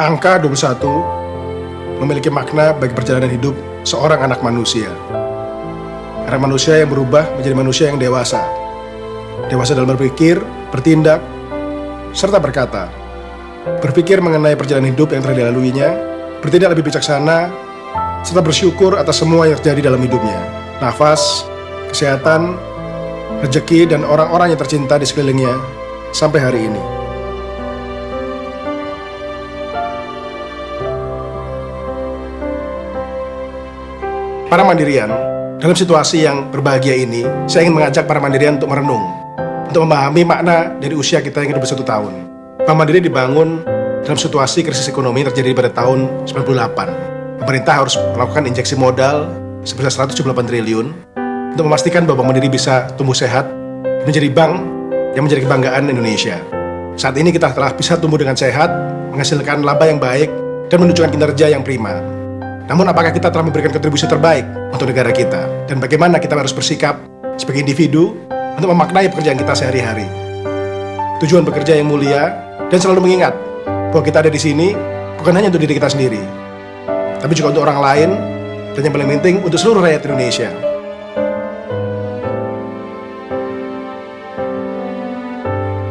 Angka 21 memiliki makna bagi perjalanan hidup seorang anak manusia. Anak manusia yang berubah menjadi manusia yang dewasa. Dewasa dalam berpikir, bertindak, serta berkata. Berpikir mengenai perjalanan hidup yang telah dilaluinya, bertindak lebih bijaksana, serta bersyukur atas semua yang terjadi dalam hidupnya. Nafas, kesehatan, rezeki, dan orang-orang yang tercinta di sekelilingnya sampai hari ini. Para mandirian, dalam situasi yang berbahagia ini, saya ingin mengajak para mandirian untuk merenung, untuk memahami makna dari usia kita yang hidup 1 tahun. Bank Mandiri dibangun dalam situasi krisis ekonomi yang terjadi pada tahun 98. Pemerintah harus melakukan injeksi modal sebesar 178 triliun untuk memastikan bahwa Bank Mandiri bisa tumbuh sehat, menjadi bank yang menjadi kebanggaan Indonesia. Saat ini kita telah bisa tumbuh dengan sehat, menghasilkan laba yang baik, dan menunjukkan kinerja yang prima. Namun apakah kita telah memberikan kontribusi terbaik untuk negara kita? Dan bagaimana kita harus bersikap sebagai individu untuk memaknai pekerjaan kita sehari-hari? Tujuan bekerja yang mulia dan selalu mengingat bahwa kita ada di sini bukan hanya untuk diri kita sendiri, tapi juga untuk orang lain, dan yang paling penting untuk seluruh rakyat Indonesia.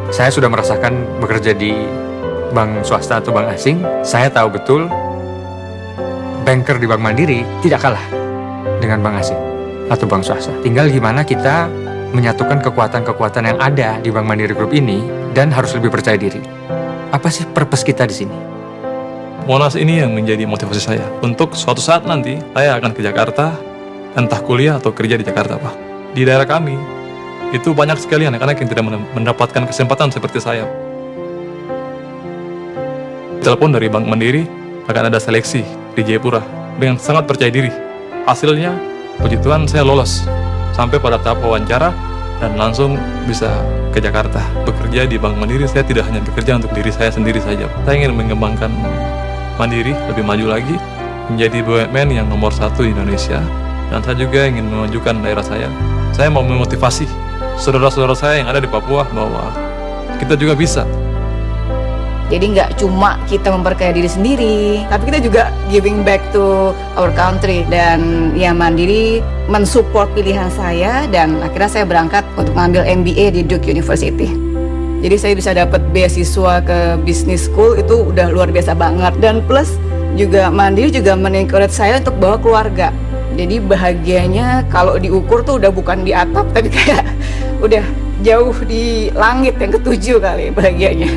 Saya sudah merasakan bekerja di bank swasta atau bank asing. Saya tahu betul banker di Bank Mandiri tidak kalah dengan bank asing atau bank swasta. Tinggal gimana kita menyatukan kekuatan-kekuatan yang ada di Bank Mandiri Group ini dan harus lebih percaya diri. Apa sih purpose kita di sini? Monas ini yang menjadi motivasi saya. Untuk suatu saat nanti, saya akan ke Jakarta, entah kuliah atau kerja di Jakarta, Pak. Di daerah kami, itu banyak sekali anak-anak yang tidak mendapatkan kesempatan seperti saya. Telepon dari Bank Mandiri, akan ada seleksi di Jayapura dengan sangat percaya diri. Hasilnya, puji Tuhan saya lolos sampai pada tahap wawancara dan langsung bisa ke Jakarta. Bekerja di Bank Mandiri, saya tidak hanya bekerja untuk diri saya sendiri saja. Saya ingin mengembangkan Mandiri lebih maju lagi, menjadi BUMN yang nomor 1 di Indonesia. Dan saya juga ingin memajukan daerah saya. Saya mau memotivasi saudara-saudara saya yang ada di Papua bahwa kita juga bisa. Jadi nggak cuma kita memperkaya diri sendiri, tapi kita juga giving back to our country. Dan ya Mandiri mensupport pilihan saya, dan akhirnya saya berangkat untuk mengambil MBA di Duke University. Jadi saya bisa dapat beasiswa ke business school, itu udah luar biasa banget. Dan plus juga Mandiri juga men-encourage saya untuk bawa keluarga. Jadi bahagianya kalau diukur tuh udah bukan di atap, tapi kayak udah jauh di langit yang ke-7 kali bahagianya.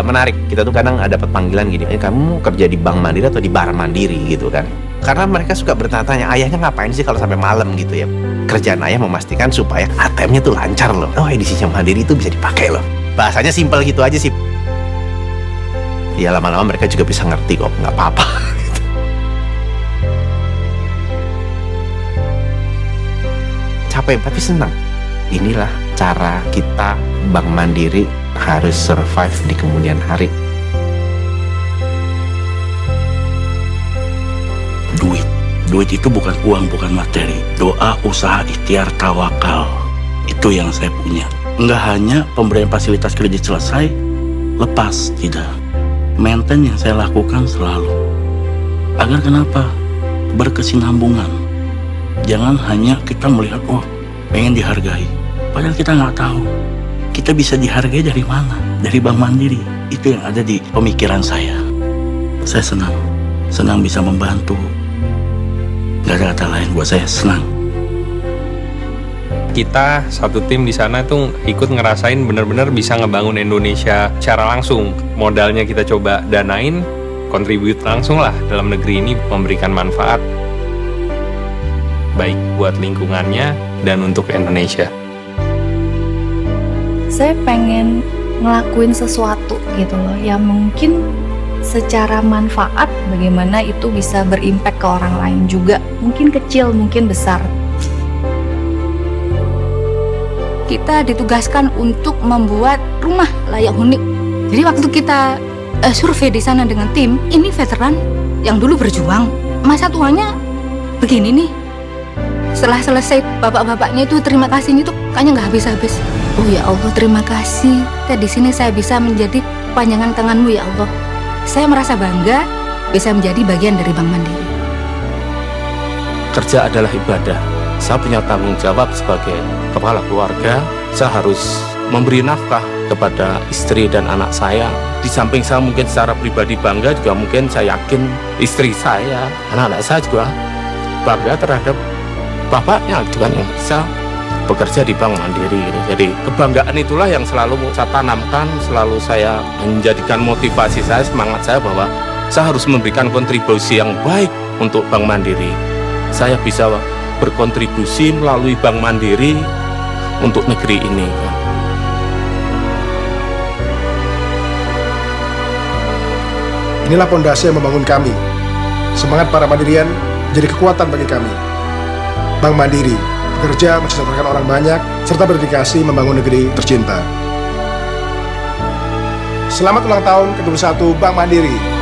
Menarik, kita tuh kadang dapat panggilan gini, kamu kerja di Bank Mandiri atau di Bar Mandiri gitu kan. Karena mereka suka bertanya-tanya, ayahnya ngapain sih kalau sampai malam gitu ya. Kerjaan ayah memastikan supaya ATM-nya tuh lancar loh. Oh, edisinya Mandiri itu bisa dipakai loh. Bahasanya simpel gitu aja sih. Ya lama-lama mereka juga bisa ngerti kok, nggak apa-apa. Capek tapi senang. Inilah cara kita Bank Mandiri harus survive di kemudian hari. Duit itu bukan uang, bukan materi. Doa, usaha, ikhtiar, tawakal. Itu yang saya punya. Enggak hanya pemberian fasilitas kredit selesai, lepas, tidak. Maintain yang saya lakukan selalu. Agar kenapa? Berkesinambungan. Jangan hanya kita melihat, oh, pengen dihargai. Padahal kita nggak tahu kita bisa dihargai dari mana. Dari Bank Mandiri. Itu yang ada di pemikiran saya. Saya senang bisa membantu. Gak ada kata lain buat saya, senang. Kita satu tim di sana tuh ikut ngerasain benar-benar bisa ngebangun Indonesia secara langsung. Modalnya kita coba danain, kontribut langsung lah dalam negeri ini, memberikan manfaat baik buat lingkungannya dan untuk Indonesia. Saya pengen ngelakuin sesuatu gitu loh, yang mungkin secara manfaat bagaimana itu bisa berimpact ke orang lain juga. Mungkin kecil, mungkin besar. Kita ditugaskan untuk membuat rumah layak huni. Jadi waktu kita survei di sana dengan tim, ini veteran yang dulu berjuang, masa tuanya begini nih. Setelah selesai, bapak-bapaknya itu terima kasihnya itu kayaknya nggak habis-habis. Oh ya Allah, terima kasih. Di sini saya bisa menjadi kepanjangan tanganmu ya Allah. Saya merasa bangga bisa menjadi bagian dari Bank Mandiri. Kerja adalah ibadah. Saya punya tanggung jawab sebagai kepala keluarga. Saya harus memberi nafkah kepada istri dan anak saya. Di samping saya mungkin secara pribadi bangga, juga mungkin saya yakin istri saya, anak-anak saya juga bangga terhadap bapaknya juga yang bisa bekerja di Bank Mandiri. Jadi kebanggaan itulah yang selalu saya tanamkan, selalu saya menjadikan motivasi saya, semangat saya bahwa saya harus memberikan kontribusi yang baik untuk Bank Mandiri. Saya bisa berkontribusi melalui Bank Mandiri untuk negeri ini. Inilah pondasi yang membangun kami. Semangat para Mandirian jadi kekuatan bagi kami. Bank Mandiri bekerja mensejahterakan orang banyak serta berdedikasi membangun negeri tercinta. Selamat ulang tahun ke-21 Bank Mandiri.